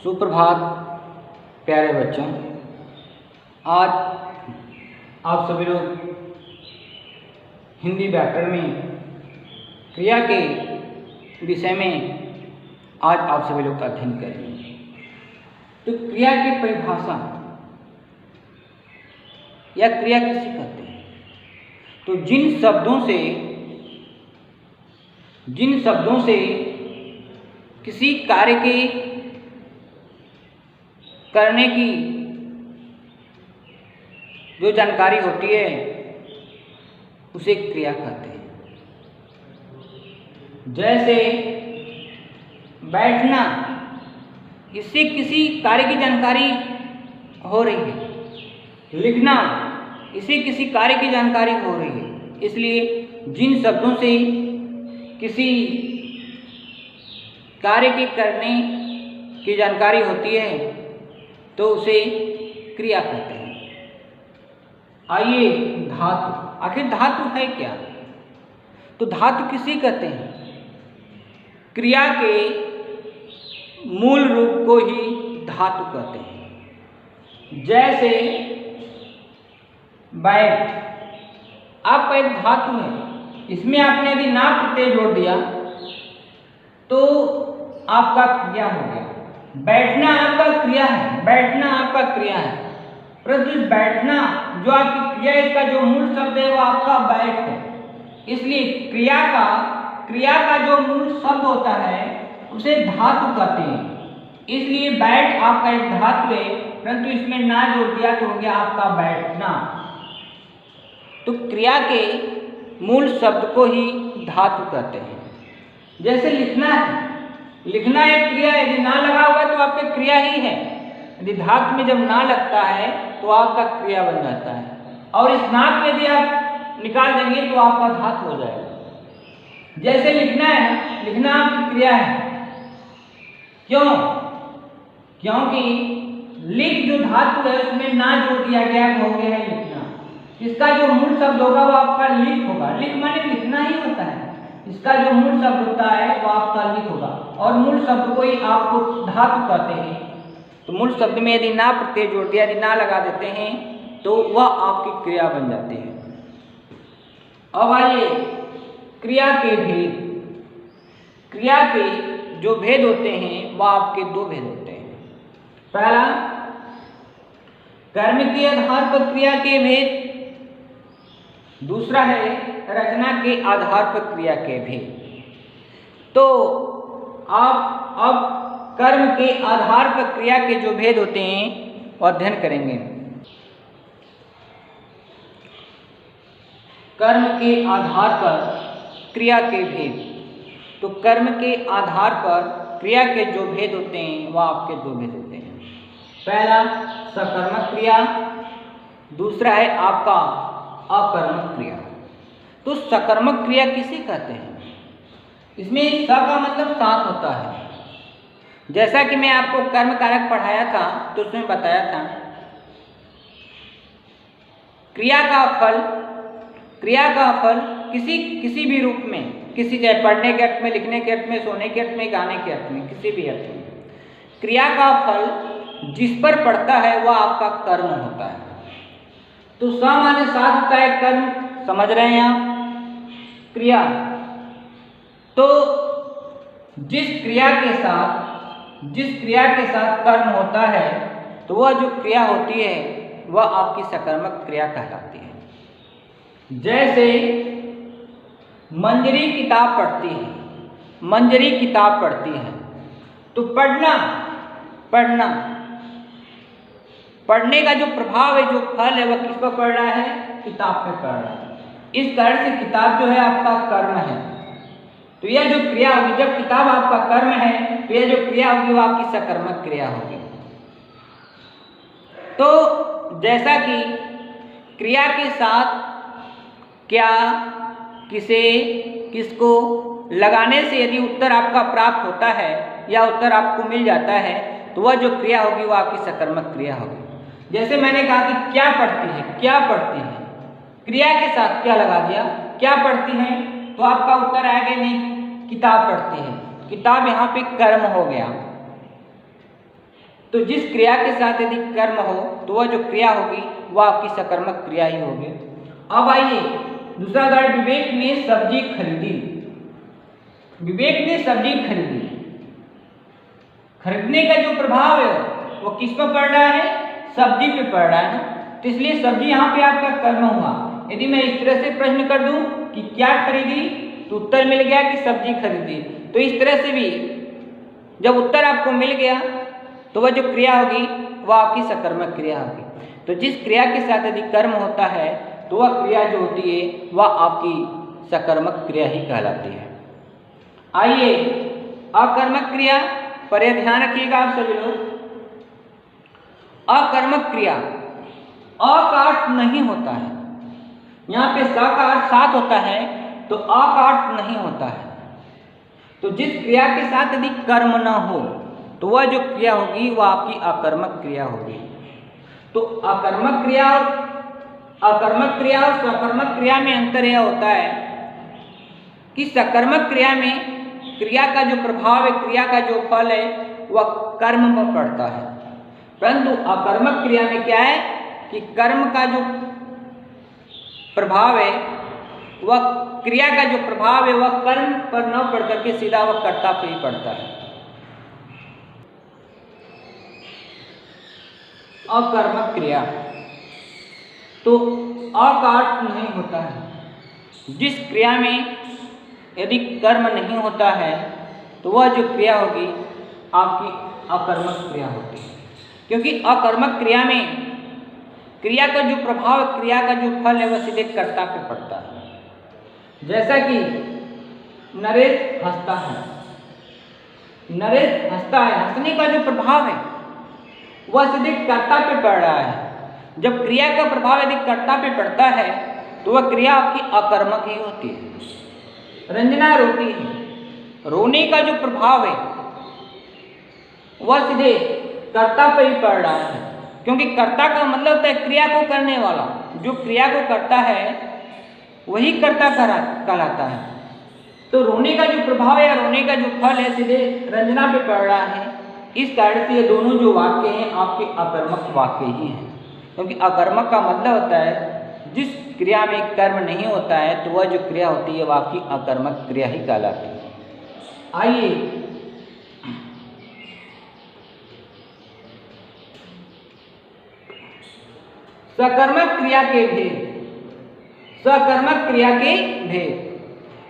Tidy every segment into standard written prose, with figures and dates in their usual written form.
सुप्रभात प्यारे बच्चों। आज आप सभी लोग हिंदी व्याकरण में क्रिया के विषय में आज आप सभी लोग अध्ययन करेंगे। तो क्रिया की परिभाषा या क्रिया किसे कहते हैं? तो जिन शब्दों से किसी कार्य के करने की जो जानकारी होती है उसे क्रिया कहते हैं। जैसे बैठना, इससे किसी कार्य की जानकारी हो रही है। लिखना, इससे किसी कार्य की जानकारी हो रही है। इसलिए जिन शब्दों से किसी कार्य के करने की जानकारी होती है तो उसे क्रिया कहते हैं। आइए धातु, आखिर धातु है क्या? तो धातु किसे कहते हैं? क्रिया के मूल रूप को ही धातु कहते हैं। जैसे बैठ आपका एक धातु है, इसमें आपने यदि ना प्रत्यय जोड़ दिया तो आपका क्रिया हो गया। बैठना आपका क्रिया है, बैठना आपका क्रिया है, परंतु इस बैठना जो आपकी क्रिया है इसका जो मूल शब्द है वो आपका बैठ है। इसलिए क्रिया का जो मूल शब्द होता है उसे धातु कहते हैं। इसलिए बैठ आपका एक धातु है, परंतु इसमें ना जोड़ दिया तो हो गया आपका बैठना। तो क्रिया के मूल शब्द को ही धातु कहते हैं। जैसे लिखना है, लिखना एक क्रिया है, यदि ना लगा हुआ तो आपकी क्रिया ही है। यदि धातु में जब ना लगता है तो आपका क्रिया बन जाता है, और इस ना को यदि आप निकाल देंगे तो आपका धातु हो जाएगा। जैसे लिखना है, लिखना आपकी क्रिया है। क्यों? क्योंकि लिख जो धातु है उसमें ना जोड़ दिया गया हो गया है लिखना। इसका जो मूल शब्द होगा वो आपका लिख होगा। लिख माने लिखना ही होता है। इसका जो मूल शब्द होता है वो आपका लिख होगा, और मूल शब्द को ही आपको धातु कहते हैं। तो मूल शब्द में यदि ना प्रत्यय जोड़ दिया, यदि ना लगा देते हैं तो वह आपकी क्रिया बन जाती है। अब आइए क्रिया के भेद। क्रिया के जो भेद होते हैं वह आपके दो भेद होते हैं। पहला, कर्म के आधार पर क्रिया के भेद। दूसरा है रचना के आधार पर क्रिया के भेद। तो आप अब कर्म के आधार पर क्रिया के जो भेद होते हैं वो अध्ययन करेंगे। कर्म के आधार पर क्रिया के भेद। तो कर्म के आधार पर क्रिया के जो भेद होते हैं वह आपके दो भेद होते हैं। पहला सकर्मक क्रिया, दूसरा है आपका अकर्मक क्रिया। तो सकर्मक क्रिया किसे कहते हैं? इसमें स का मतलब साथ होता है। जैसा कि मैं आपको कर्म कारक पढ़ाया था तो उसमें बताया था क्रिया का फल किसी भी रूप में, किसी चाहे पढ़ने के अर्थ में, लिखने के अर्थ में, सोने के अर्थ में, गाने के अर्थ में, किसी भी अर्थ में क्रिया का फल जिस पर पड़ता है वह आपका कर्म होता है। तो स माने साथ होता है कर्म, समझ रहे हैं आप? क्रिया, तो जिस क्रिया के साथ कर्म होता है तो वह जो क्रिया होती है वह आपकी सकर्मक क्रिया कहलाती है। जैसे मंजरी किताब पढ़ती है, तो पढ़ने का जो प्रभाव है, जो फल है वह किस पर पड़ रहा है? किताब पे पड़ रहा है। इस कारण से किताब जो है आपका कर्म है। तो यह जो क्रिया होगी, जब किताब आपका कर्म है तो यह जो क्रिया होगी वो आपकी सकर्मक क्रिया होगी। तो जैसा कि क्रिया के साथ क्या, किसे, किसको लगाने से यदि उत्तर आपका प्राप्त होता है या उत्तर आपको मिल जाता है तो वह जो क्रिया होगी वो आपकी सकर्मक क्रिया होगी। जैसे मैंने कहा कि क्या पढ़ती है, क्रिया के साथ क्या लगा दिया, क्या पढ़ती है, तो आपका उत्तर आएगा नहीं किताब पढ़ती है। किताब यहाँ पे कर्म हो गया। तो जिस क्रिया के साथ यदि कर्म हो तो वह जो क्रिया होगी वह आपकी सकर्मक क्रिया ही होगी। अब आइए दूसरा उदाहरण, विवेक ने सब्जी खरीदी। विवेक ने सब्जी खरीदी, खरीदने का जो प्रभाव है वो किस पर पड़ रहा है? सब्जी पे पड़ रहा है ना, तो इसलिए सब्जी यहाँ पे आपका कर्म हुआ। यदि मैं इस तरह से प्रश्न कर दूं कि क्या खरीदी, तो उत्तर मिल गया कि सब्जी खरीदी। तो इस तरह से भी जब उत्तर आपको मिल गया तो वह जो क्रिया होगी वह आपकी सकर्मक क्रिया होगी। तो जिस क्रिया के साथ यदि कर्म होता है तो वह क्रिया जो होती है वह आपकी सकर्मक क्रिया ही कहलाती है। आइए अकर्मक क्रिया पर यह ध्यान रखिएगा आप सभी लोग। अकर्मक क्रिया अ का अर्थ नहीं होता है, यहाँ पे स का अर्थ साथ होता है तो अ का अर्थ नहीं होता है। तो जिस क्रिया के साथ यदि कर्म न हो तो वह जो क्रिया होगी वह आपकी अकर्मक क्रिया होगी। तो अकर्मक क्रिया और सकर्मक क्रिया में अंतर यह होता है कि सकर्मक क्रिया में क्रिया का जो प्रभाव है, क्रिया का जो फल है वह कर्म पर पड़ता है, परंतु अकर्मक क्रिया में क्या है कि कर्म का जो प्रभाव है वह क्रिया का जो प्रभाव है वह कर्म पर न पड़ करके सीधा वह कर्ता पर ही पड़ता है। अकर्मक क्रिया तो अ का अर्थ नहीं होता है। जिस क्रिया में यदि कर्म नहीं होता है तो वह जो क्रिया होगी आपकी अकर्मक क्रिया होती है, क्योंकि अकर्मक क्रिया में क्रिया का जो प्रभाव, क्रिया का जो फल है वह सीधे कर्ता पे पड़ता है। जैसा कि नरेश हंसता है, नरेश हंसता है, हंसने का जो प्रभाव है वह सीधे कर्ता पे पड़ रहा है। जब क्रिया का प्रभाव यदि कर्ता पे पड़ता है तो वह क्रिया आपकी अकर्मक ही होती है। रंजना रोती है, रोने का जो प्रभाव है वह सीधे कर्ता पर ही पड़ रहा है, क्योंकि कर्ता का मतलब होता है क्रिया को करने वाला। जो क्रिया को करता है वही कर्ता कहलाता है। तो रोने का जो प्रभाव है या रोने का जो फल है सीधे रंजना पे पड़ रहा है। इस कारण से ये दोनों जो वाक्य हैं आपके अकर्मक वाक्य ही हैं, क्योंकि अकर्मक का मतलब होता है जिस क्रिया में कर्म नहीं होता है तो वह जो क्रिया होती है वह आपकी अकर्मक क्रिया ही कहलाती है। आइए सकर्मक क्रिया के भेद। सकर्मक क्रिया के भेद,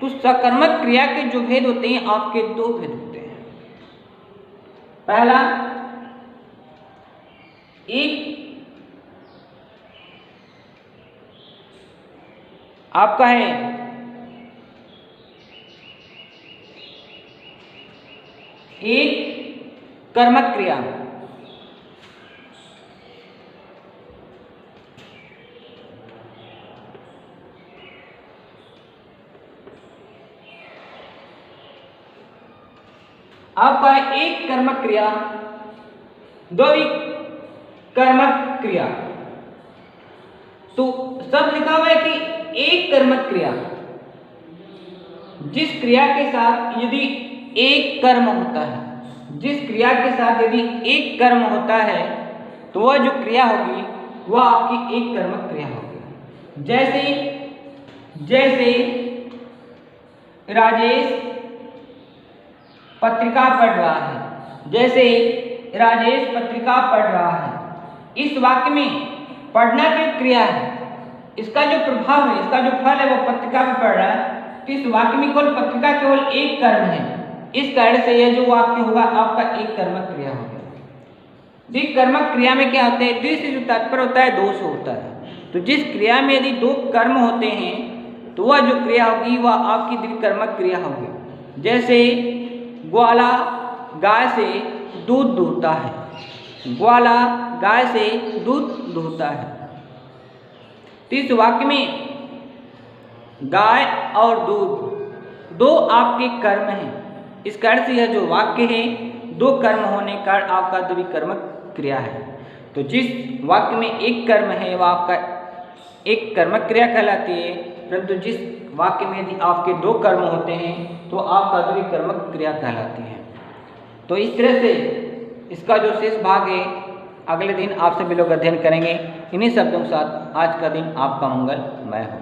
तो सकर्मक क्रिया के जो भेद होते हैं आपके दो भेद होते हैं। पहला, एक आपका है एक कर्मक क्रिया, आपका है एक कर्मक क्रिया, दो कर्मक क्रिया। तो सब लिखा हुआ है कि एक कर्मक क्रिया, जिस क्रिया के साथ यदि एक कर्म होता है, जिस क्रिया के साथ यदि एक कर्म होता है तो वह जो क्रिया होगी वह आपकी एक कर्मक क्रिया होगी। जैसे राजेश पत्रिका पढ़ रहा है, जैसे राजेश पत्रिका पढ़ रहा है, इस वाक्य में पढ़ना जो क्रिया है इसका जो प्रभाव है, इसका जो फल है वो पत्रिका में पढ़ रहा है। तो इस वाक्य में केवल पत्रिका केवल एक कर्म है, इस कारण से यह जो वाक्य होगा आपका एक कर्मक क्रिया होगा। द्विकर्मक क्रिया में क्या होता है? द्वि से जो तात्पर्य होता है दो से होता है। तो जिस क्रिया में यदि दो कर्म होते हैं तो वह जो क्रिया होगी वह आपकी द्विकर्मक क्रिया होगी। जैसे ग्वाला गाय से दूध दूहता है, ग्वाला गाय से दूध दूहता है। तो इस वाक्य में गाय और दूध दो आपके कर्म हैं, इस कारण से यह जो वाक्य है दो कर्म होने का आपका द्विकर्मक क्रिया है। तो जिस वाक्य में एक कर्म है वह आपका एक कर्मक क्रिया कहलाती है, परंतु जिस वाक्य में यदि आपके दो कर्म होते हैं तो आपका द्विकर्मक क्रिया कहलाती है। तो इस तरह से इसका जो शेष भाग है अगले दिन आप सभी लोग अध्ययन करेंगे। इन्हीं शब्दों के साथ आज का दिन आपका मंगलमय हो।